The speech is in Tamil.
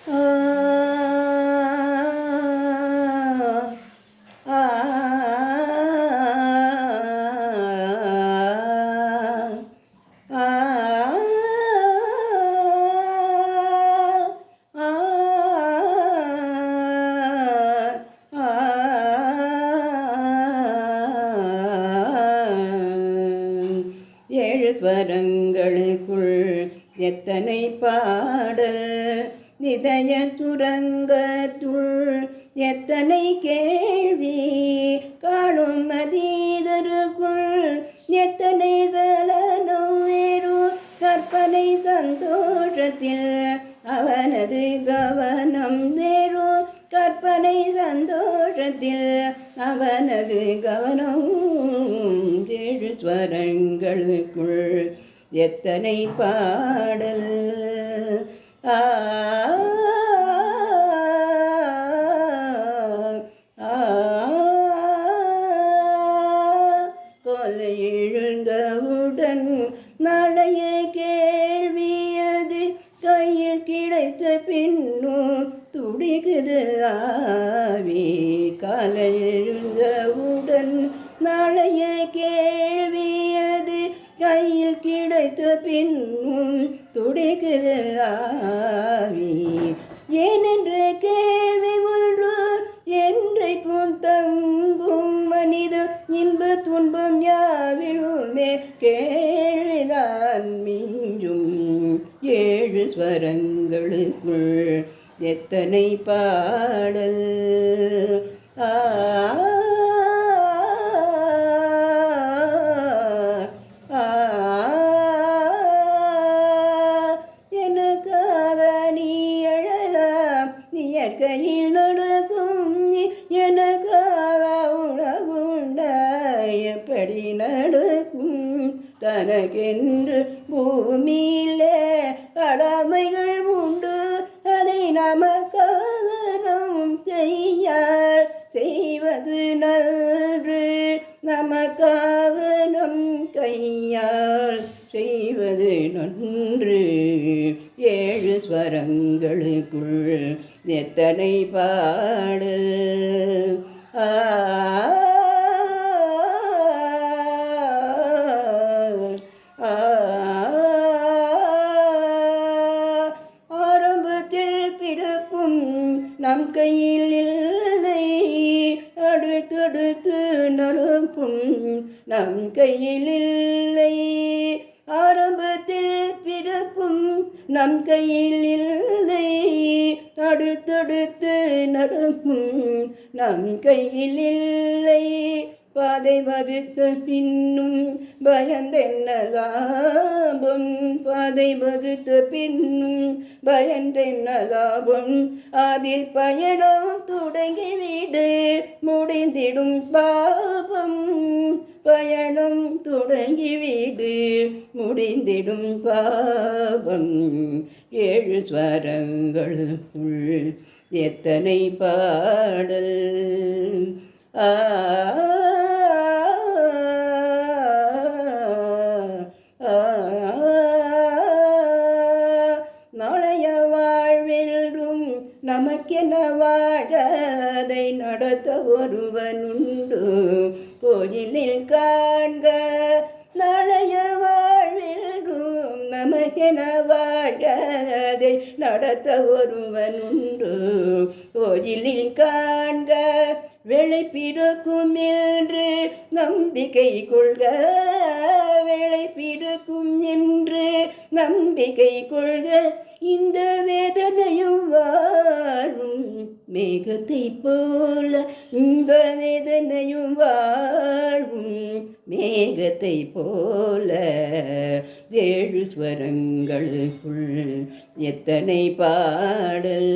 ஏழு ஸ்வரங்களுக்குள் எத்தனை பாடல், இதய சுரங்கத்துள் எத்தனை கேள்வி, காணும் மதீதருக்குள் எத்தனை சலனம் வேறு, கற்பனை சந்தோஷத்தில் அவனது கவனம் வேறு, கற்பனை சந்தோஷத்தில் அவனது கவனம். ஏழு ஸ்வரங்களுக்குள் எத்தனை பாடல். கொலை எழுந்தவுடன் நாளைய கேள்வியது, கையில் கிடைத்த பின்னும் துடிக்குது ஆவி. காலை எழுந்தவுடன் நாளைய கேள்வியது, கையில் கிடைத்த பின்னும் துடிக்குது ஆவி. ஏனென்ற கேள்வி ஒன்று என்றைக்கும் தங்கும் மனித இன்ப துன்பம் யாவிலுமே கேள்விதான் மிஞ்சும். ஏழு ஸ்வரங்களுக்குள் எத்தனை பாடல். எனக்காக நீ எழலாம், நீ கையில் நடக்கும், எனக்காக உணவுண்டாய் எப்படி நடக்கும். தனக்கென்று பூமியிலே கடமைகள் உண்டு, அதை நமக்காக நாம் செய்வது நன்று, நமக்காக நம் கையால் செய்வது நன்று. ஏழு ஸ்வரங்களுக்குள் எத்தனை பாடல். ஆரம்பத்தில் பிறப்பும் நம் கையில் இல்லை, அடுத்தடுத்து நடப்பும் நம் கையில் இல்லை. ஆரம்பத்தில் பிறப்பும் நம் கையில் இல்லை, அடுத்தடுத்து நடப்பும் நம் கையில் இல்லை. பாதை வகுத்த பின்னும் பயந்தென்ன லாபம், பாதை வகுத்த பின்னும் பயந்தென்ன லாபம். அதில் பயணம் தொடங்கிவிடு முடிந்திடும் பாபம், பயணம் தொடங்கிவிடு முடிந்திடும் பாபம். ஏழு ஸ்வரங்களுக்குள் எத்தனை பாடல். நாளைய வாழ்வென்றும் நமக்கென வாழ அதை நடத்த ஒருவனுண்டு, கோயிலில் காண்க. நாளைய வாழ்வென்றும் நமக்கென வாழ அதை நடத்த ஒருவனுண்டு, கோயிலில் காண்க. வேளை பிறக்கும் என்று நம்பிக்கை கொள்க, வேளை பிறக்கும் என்று நம்பிக்கை கொள்க. இந்த வேதனையும் வாழும் மேகத்தை போல, இந்த வேதனையும் வாழும் மேகத்தை போல. ஏழு ஸ்வரங்களுக்குள் எத்தனை பாடல்.